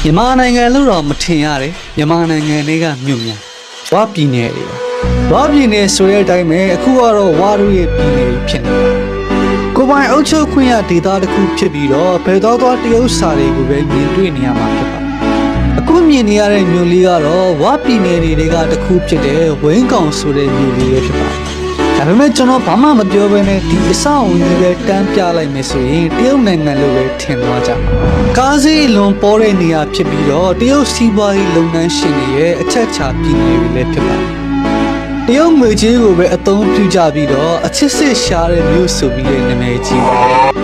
မြန်မာနိုင်ငံလို့တော့မထင်ရတယ်မြန်မာနိုင်ငံတွေကမြို့များဝါပြည်နယ်တွေဝါပြည်နယ်ဆိုတဲ့အတိုင်းပဲအခုကတော့ဝါတို့ရဲ့ပြည်နယ်ဖြစ်နေတာကိုပိုင်အုပ်ချုပ်ခွင့်ရဒေသတစ်ခုဖြစ်ပြီးတော့ဘယ်တော့တရုတ်စာတွေကိုပဲမြင်တွေ့နေရမှာဖြစ်ပါအခုမြင်နေရတဲ့မြို့လေးကတော့ဝါပြည်နယ်တွေကတစ်ခုဖြစ်တဲ့ဝင်းကောင်ဆိုတဲ့မြို့လေးပဲဖြစ်ပါဒါပေမဲ့ကျွန်တော်ဘာမှမပြောဘဲနဲ့ဒီအဆောက်အဦကြီးပဲတန်းပြလိုက်မယ်ဆိုရင်တရုတ်နိုင်ငံလိုပဲထင်သွားကြမှာကားစီးလွန်ပေါ်တဲ့နေရာဖြစ်ပြီးတော့တရုတ်စီးပွားရေးလုပ်ငန်းရှင်တွေရဲ့အချက်ချပြည်နယ်တွေလည်းဖြစ်ပါတယ်တရုတ်ငွေကြေးကိုပဲအသုံးပြုကြပြီးတော့အချစ်စစ်ရှားတဲ့မြို့ဆိုပြီးတဲ့နာမည်ကြီး